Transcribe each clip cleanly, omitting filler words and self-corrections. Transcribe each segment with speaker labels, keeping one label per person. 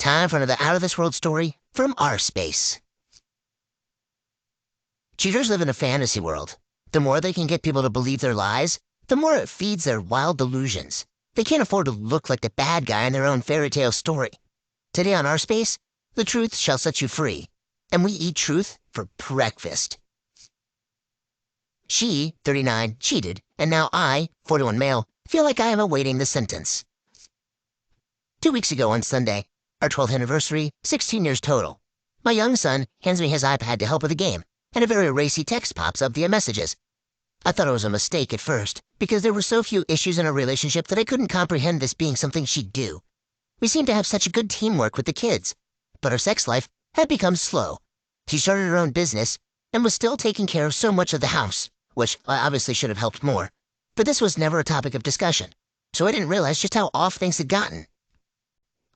Speaker 1: Time for another out-of-this-world story from our space. Cheaters live in a fantasy world. The more they can get people to believe their lies, the more it feeds their wild delusions. They can't afford to look like the bad guy in their own fairy tale story. Today on our space, the truth shall set you free, and we eat truth for breakfast. She, 39, cheated, and now I, 41 male, feel like I am awaiting the sentence. 2 weeks ago on Sunday, our 12th anniversary, 16 years total. My young son hands me his iPad to help with a game, and a very racy text pops up via messages. I thought it was a mistake at first, because there were so few issues in our relationship that I couldn't comprehend this being something she'd do. We seemed to have such a good teamwork with the kids, but our sex life had become slow. She started her own business, and was still taking care of so much of the house, which I obviously should have helped more. But this was never a topic of discussion, so I didn't realize just how off things had gotten.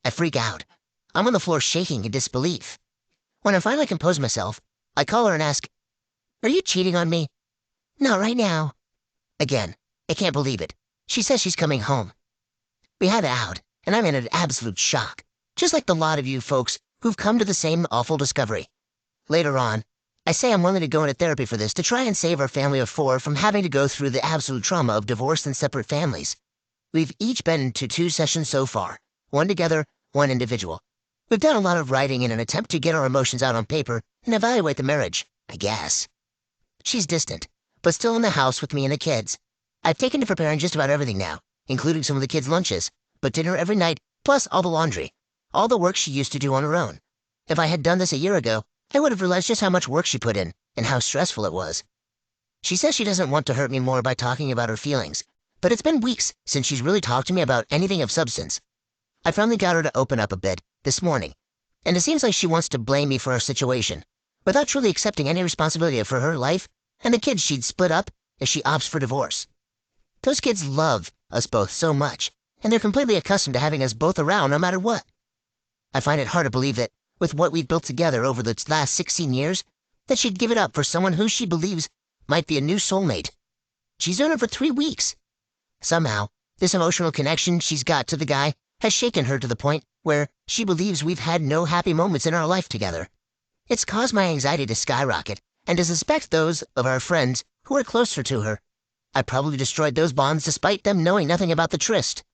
Speaker 1: I freak out. I'm on the floor shaking in disbelief. When I finally compose myself, I call her and ask, "Are you cheating on me?" "Not right now." Again, I can't believe it. She says she's coming home. We have it out, and I'm in an absolute shock, just like the lot of you folks who've come to the same awful discovery. Later on, I say I'm willing to go into therapy for this to try and save our family of 4 from having to go through the absolute trauma of divorce and separate families. We've each been to 2 sessions so far, one together, one individual. We've done a lot of writing in an attempt to get our emotions out on paper and evaluate the marriage, I guess. She's distant, but still in the house with me and the kids. I've taken to preparing just about everything now, including some of the kids' lunches, but dinner every night, plus all the laundry. All the work she used to do on her own. If I had done this a year ago, I would have realized just how much work she put in, and how stressful it was. She says she doesn't want to hurt me more by talking about her feelings, but it's been weeks since she's really talked to me about anything of substance. I finally got her to open up a bit this morning, and it seems like she wants to blame me for our situation, without truly accepting any responsibility for her life and the kids she'd split up if she opts for divorce. Those kids love us both so much, and they're completely accustomed to having us both around no matter what. I find it hard to believe that, with what we've built together over the last 16 years, that she'd give it up for someone who she believes might be a new soulmate. She's known him for 3 weeks. Somehow, this emotional connection she's got to the guy has shaken her to the point where she believes we've had no happy moments in our life together. It's caused my anxiety to skyrocket, and to suspect those of our friends who are closer to her. I probably destroyed those bonds despite them knowing nothing about the tryst.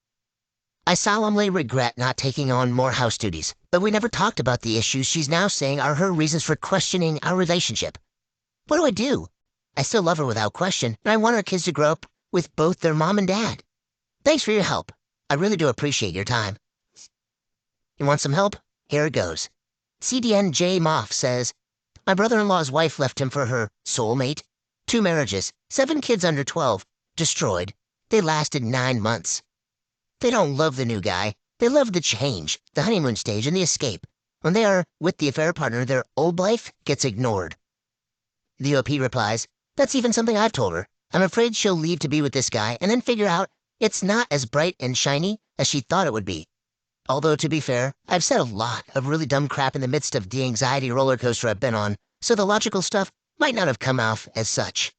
Speaker 1: I solemnly regret not taking on more house duties, but we never talked about the issues she's now saying are her reasons for questioning our relationship. What do I do? I still love her without question, and I want our kids to grow up with both their mom and dad. Thanks for your help. I really do appreciate your time. You want some help? Here it goes. CDNJ Moff says, my brother-in-law's wife left him for her soulmate. 2 marriages, 7 kids under 12, destroyed. They lasted 9 months. They don't love the new guy. They love the change, the honeymoon stage, and the escape. When they are with the affair partner, their old life gets ignored. The OP replies, that's even something I've told her. I'm afraid she'll leave to be with this guy and then figure out it's not as bright and shiny as she thought it would be. Although, to be fair, I've said a lot of really dumb crap in the midst of the anxiety roller coaster I've been on, so the logical stuff might not have come off as such.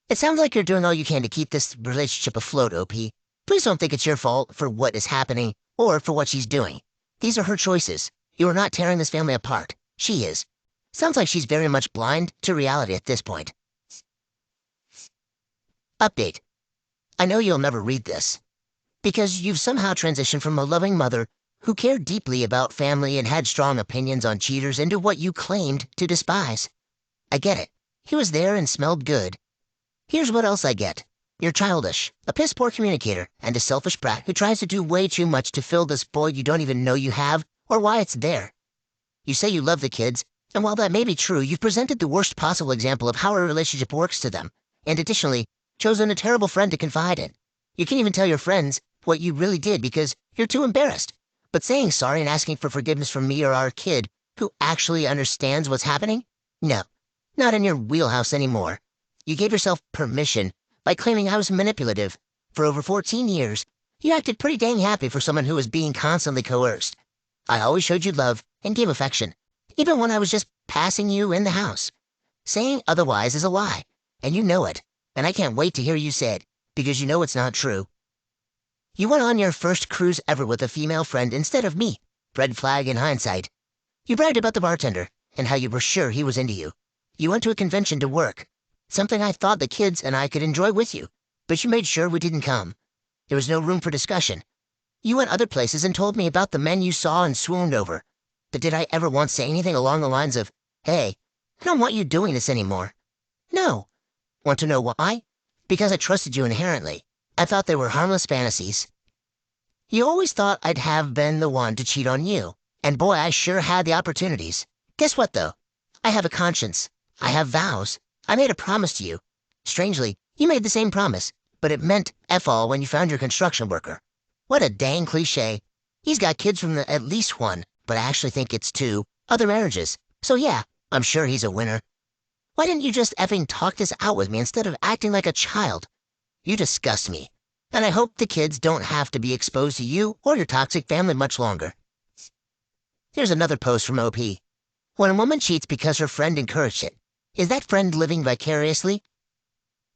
Speaker 1: It sounds like you're doing all you can to keep this relationship afloat, OP. Please don't think it's your fault for what is happening or for what she's doing. These are her choices. You are not tearing this family apart. She is. Sounds like she's very much blind to reality at this point. Update. I know you'll never read this, because you've somehow transitioned from a loving mother who cared deeply about family and had strong opinions on cheaters into what you claimed to despise. I get it. He was there and smelled good. Here's what else I get. You're childish, a piss-poor communicator, and a selfish brat who tries to do way too much to fill this void you don't even know you have or why it's there. You say you love the kids, and while that may be true, you've presented the worst possible example of how a relationship works to them, and additionally, chosen a terrible friend to confide in. You can't even tell your friends what you really did because you're too embarrassed. But saying sorry and asking for forgiveness from me or our kid, who actually understands what's happening? No, not in your wheelhouse anymore. You gave yourself permission by claiming I was manipulative. For over 14 years, you acted pretty dang happy for someone who was being constantly coerced. I always showed you love and gave affection, even when I was just passing you in the house. Saying otherwise is a lie, and you know it, and I can't wait to hear you say it, because you know it's not true. You went on your first cruise ever with a female friend instead of me. Red flag in hindsight. You bragged about the bartender and how you were sure he was into you. You went to a convention to work, something I thought the kids and I could enjoy with you, but you made sure we didn't come. There was no room for discussion. You went other places and told me about the men you saw and swooned over. But did I ever once say anything along the lines of, hey, I don't want you doing this anymore? No. Want to know why? Because I trusted you inherently. I thought they were harmless fantasies. You always thought I'd have been the one to cheat on you. And boy, I sure had the opportunities. Guess what, though? I have a conscience. I have vows. I made a promise to you. Strangely, you made the same promise, but it meant F all when you found your construction worker. What a dang cliche. He's got kids from at least one, but I actually think it's two, other marriages. So yeah, I'm sure he's a winner. Why didn't you just effing talk this out with me instead of acting like a child? You disgust me. And I hope the kids don't have to be exposed to you or your toxic family much longer. Here's another post from OP. When a woman cheats because her friend encouraged it, is that friend living vicariously?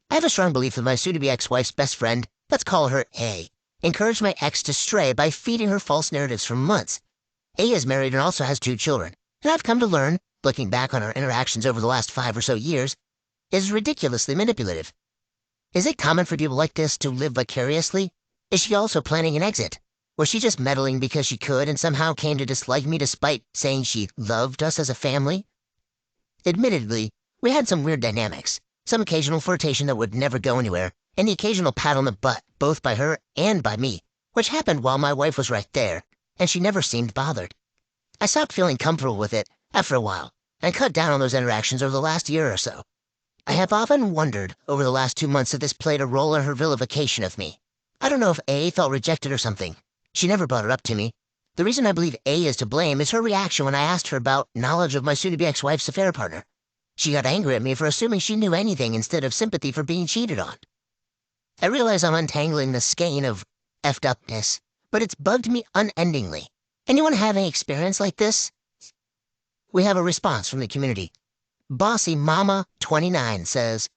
Speaker 1: I have a strong belief that my soon-to-be ex-wife's best friend, let's call her A, encouraged my ex to stray by feeding her false narratives for months. A is married and also has 2 children, and I've come to learn, looking back on our interactions over the last 5 or so years, is ridiculously manipulative. Is it common for people like this to live vicariously? Is she also planning an exit? Was she just meddling because she could and somehow came to dislike me despite saying she loved us as a family? Admittedly, we had some weird dynamics, some occasional flirtation that would never go anywhere, and the occasional pat on the butt, both by her and by me, which happened while my wife was right there, and she never seemed bothered. I stopped feeling comfortable with it after a while, and cut down on those interactions over the last year or so. I have often wondered over the last 2 months if this played a role in her vilification of me. I don't know if A felt rejected or something. She never brought it up to me. The reason I believe A is to blame is her reaction when I asked her about knowledge of my soon-to-be ex-wife's affair partner. She got angry at me for assuming she knew anything instead of sympathy for being cheated on. I realize I'm untangling the skein of effed upness, but it's bugged me unendingly. Anyone have any experience like this? We have a response from the community. Bossy Mama 29 says,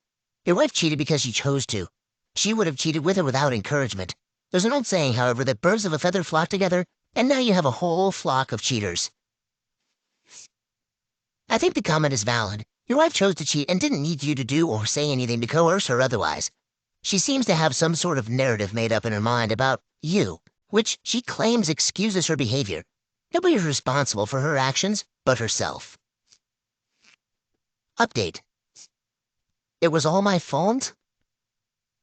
Speaker 1: your wife cheated because she chose to. She would have cheated with or without encouragement. There's an old saying, however, that birds of a feather flock together, and now you have a whole flock of cheaters. I think the comment is valid. Your wife chose to cheat and didn't need you to do or say anything to coerce her otherwise. She seems to have some sort of narrative made up in her mind about you, which she claims excuses her behavior. Nobody is responsible for her actions but herself. Update. It was all my fault?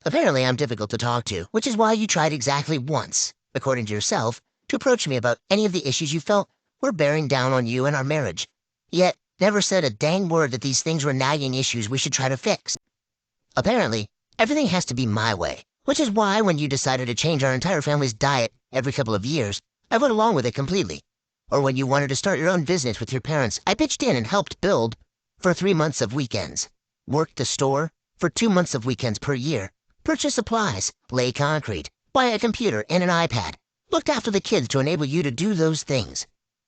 Speaker 1: Apparently I'm difficult to talk to, which is why you tried exactly once, according to yourself, to approach me about any of the issues you felt were bearing down on you and our marriage. Yet, never said a dang word that these things were nagging issues we should try to fix. Apparently, everything has to be my way, which is why when you decided to change our entire family's diet every couple of years, I went along with it completely. Or when you wanted to start your own business with your parents, I pitched in and helped build for 3 months of weekends, worked the store for 2 months of weekends per year, purchase supplies, lay concrete, buy a computer and an iPad, looked after the kids to enable you to do those things.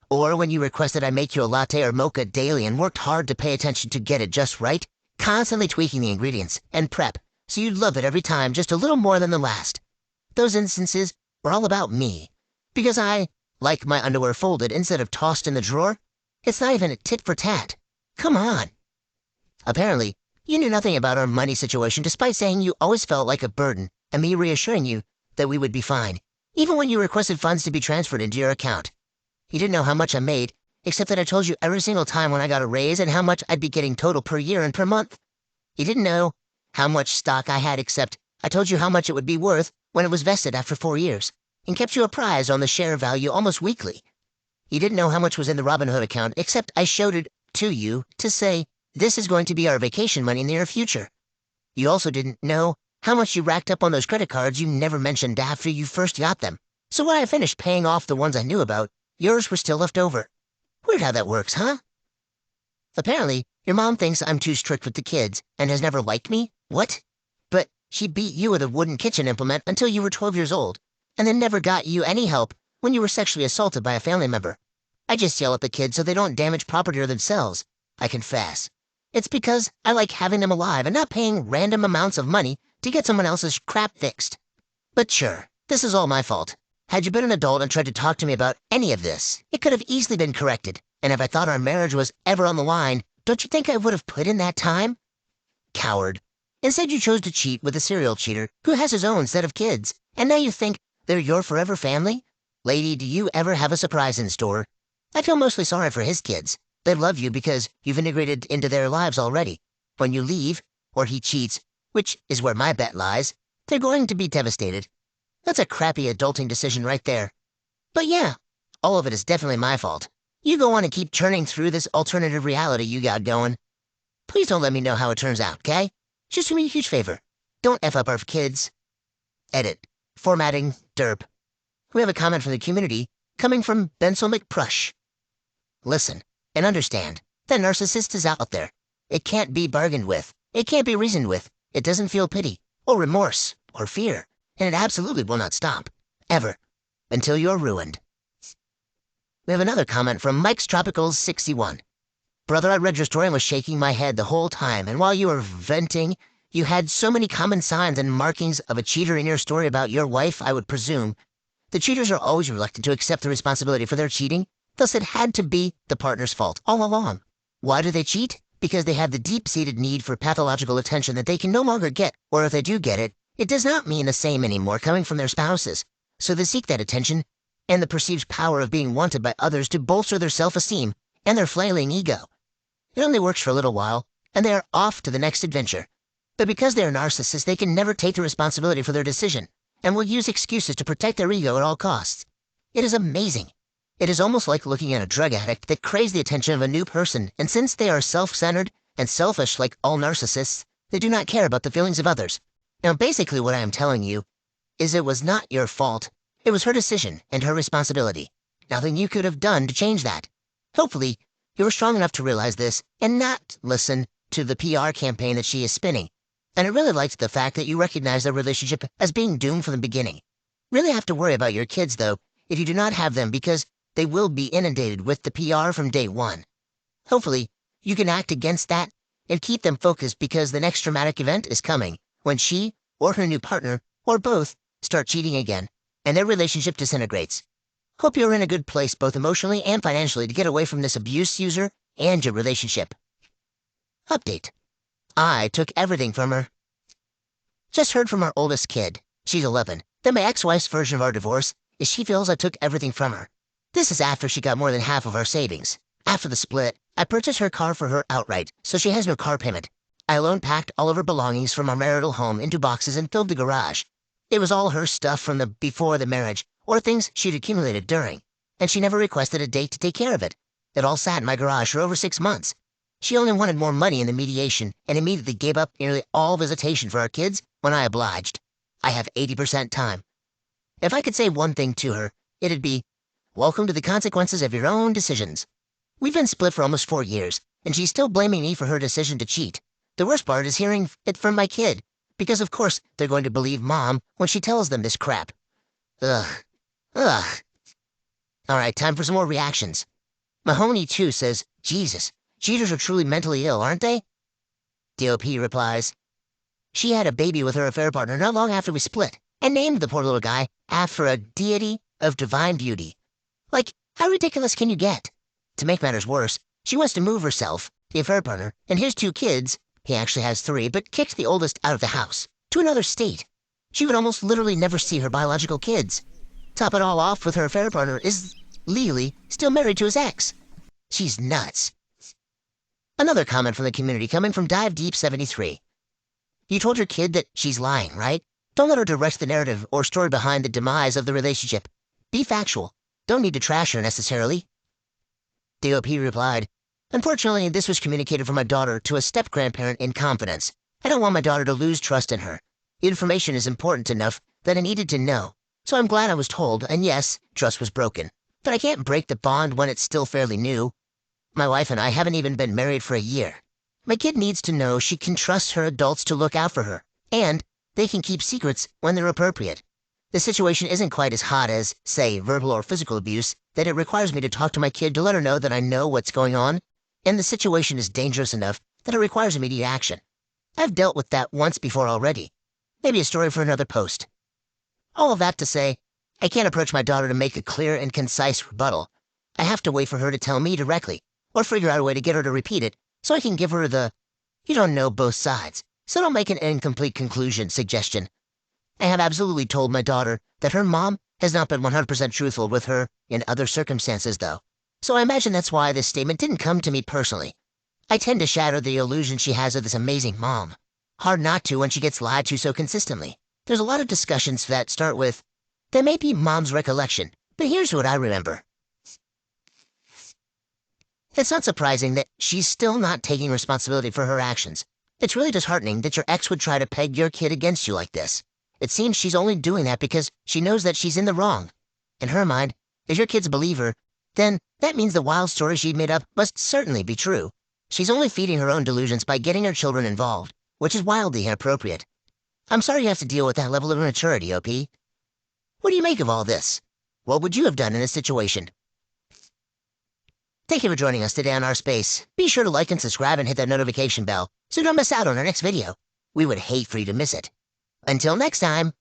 Speaker 1: Or when you requested I make you a latte or mocha daily and worked hard to pay attention to get it just right, constantly tweaking the ingredients and prep so you'd love it every time just a little more than the last. Those instances were all about me, because I like my underwear folded instead of tossed in the drawer. It's not even a tit for tat. Come on. Apparently, you knew nothing about our money situation despite saying you always felt like a burden and me reassuring you that we would be fine, even when you requested funds to be transferred into your account. You didn't know how much I made, except that I told you every single time when I got a raise and how much I'd be getting total per year and per month. You didn't know how much stock I had, except I told you how much it would be worth when it was vested after 4 years, and kept you apprised on the share value almost weekly. You didn't know how much was in the Robinhood account, except I showed it to you to say, this is going to be our vacation money in the near future. You also didn't know how much you racked up on those credit cards you never mentioned after you first got them. So when I finished paying off the ones I knew about, yours were still left over. Weird how that works, huh? Apparently, your mom thinks I'm too strict with the kids and has never liked me. What? But she beat you with a wooden kitchen implement until you were 12 years old, and then never got you any help when you were sexually assaulted by a family member. I just yell at the kids so they don't damage property or themselves. I confess. It's because I like having them alive and not paying random amounts of money to get someone else's crap fixed. But sure, This is all my fault. Had you been an adult and tried to talk to me about any of this, it could have easily been corrected. And if I thought our marriage was ever on the line, don't you think I would have put in that time? Coward. Instead, you chose to cheat with a serial cheater who has his own set of kids. And now you think they're your forever family? Lady, do you ever have a surprise in store? I feel mostly sorry for his kids. They love you because you've integrated into their lives already. When you leave, or he cheats, which is where my bet lies, they're going to be devastated. That's a crappy adulting decision right there. But yeah, all of it is definitely my fault. You go on and keep churning through this alternative reality you got going. Please don't let me know how it turns out, okay? Just do me a huge favor. Don't F up our kids. Edit. Formatting. Derp. We have a comment from the community coming from Bensel McPrush. Listen and understand that narcissist is out there. It can't be bargained with. It can't be reasoned with. It doesn't feel pity or remorse or fear. And it absolutely will not stop. Ever. Until you're ruined. We have another comment from Mike's Tropicals 61. Brother, I read your story and was shaking my head the whole time, and while you were venting, you had so many common signs and markings of a cheater in your story about your wife, I would presume. The cheaters are always reluctant to accept the responsibility for their cheating, thus it had to be the partner's fault all along. Why do they cheat? Because they have the deep-seated need for pathological attention that they can no longer get, or if they do get it, it does not mean the same anymore coming from their spouses. So they seek that attention and the perceived power of being wanted by others to bolster their self-esteem and their flailing ego. It only works for a little while, and they are off to the next adventure. But because they are narcissists, they can never take the responsibility for their decision, and will use excuses to protect their ego at all costs. It is amazing. It is almost like looking at a drug addict that craves the attention of a new person, and since they are self-centered and selfish like all narcissists, they do not care about the feelings of others. Now basically what I am telling you is it was not your fault. It was her decision and her responsibility. Nothing you could have done to change that. Hopefully, you were strong enough to realize this and not listen to the PR campaign that she is spinning. And I really liked the fact that you recognize their relationship as being doomed from the beginning. Really have to worry about your kids, though, if you do not have them because they will be inundated with the PR from day one. Hopefully, you can act against that and keep them focused because the next dramatic event is coming when she or her new partner, or both, start cheating again and their relationship disintegrates. Hope you're in a good place both emotionally and financially to get away from this abuse user and your relationship. Update. I took everything from her. Just heard from our oldest kid. She's 11. Then my ex-wife's version of our divorce is she feels I took everything from her. This is after she got more than half of our savings. After the split, I purchased her car for her outright, so she has no car payment. I alone packed all of her belongings from our marital home into boxes and filled the garage. It was all her stuff from the before the marriage, or things she'd accumulated during, and she never requested a date to take care of it. It all sat in my garage for over 6 months. She only wanted more money in the mediation and immediately gave up nearly all visitation for our kids when I obliged. I have 80% time. If I could say one thing to her, it'd be, welcome to the consequences of your own decisions. We've been split for almost 4 years, and she's still blaming me for her decision to cheat. The worst part is hearing it from my kid, because of course they're going to believe Mom when she tells them this crap. Ugh. Ugh. Alright, time for some more reactions. Mahoney2 says, Jesus, cheaters are truly mentally ill, aren't they? DOP replies, she had a baby with her affair partner not long after we split, and named the poor little guy after a deity of divine beauty. Like, how ridiculous can you get? To make matters worse, she wants to move herself, the affair partner, and his 2 kids, he actually has 3, but kicked the oldest out of the house, to another state. She would almost literally never see her biological kids. Top it all off with her affair partner is, legally, still married to his ex. She's nuts. Another comment from the community coming from Dive Deep 73. You told your kid that she's lying, right? Don't let her direct the narrative or story behind the demise of the relationship. Be factual. Don't need to trash her necessarily. DOP replied, unfortunately, this was communicated from my daughter to a step-grandparent in confidence. I don't want my daughter to lose trust in her. The information is important enough that I needed to know, so I'm glad I was told, and yes, trust was broken. But I can't break the bond when it's still fairly new. My wife and I haven't even been married for a year. My kid needs to know she can trust her adults to look out for her, and they can keep secrets when they're appropriate. The situation isn't quite as hot as, say, verbal or physical abuse, that it requires me to talk to my kid to let her know that I know what's going on, and the situation is dangerous enough that it requires immediate action. I've dealt with that once before already. Maybe a story for another post. All of that to say, I can't approach my daughter to make a clear and concise rebuttal. I have to wait for her to tell me directly, or figure out a way to get her to repeat it, so I can give her the, you don't know both sides, so don't make an incomplete conclusion suggestion. I have absolutely told my daughter that her mom has not been 100% truthful with her in other circumstances, though. So I imagine that's why this statement didn't come to me personally. I tend to shatter the illusion she has of this amazing mom. Hard not to when she gets lied to so consistently. There's a lot of discussions that start with, that may be mom's recollection, but here's what I remember. It's not surprising that she's still not taking responsibility for her actions. It's really disheartening that your ex would try to peg your kid against you like this. It seems she's only doing that because she knows that she's in the wrong. In her mind, if your kids believe her, then that means the wild story she'd made up must certainly be true. She's only feeding her own delusions by getting her children involved, which is wildly inappropriate. I'm sorry you have to deal with that level of immaturity, OP. What do you make of all this? What would you have done in this situation? Thank you for joining us today on Our Space. Be sure to like and subscribe and hit that notification bell so you don't miss out on our next video. We would hate for you to miss it. Until next time.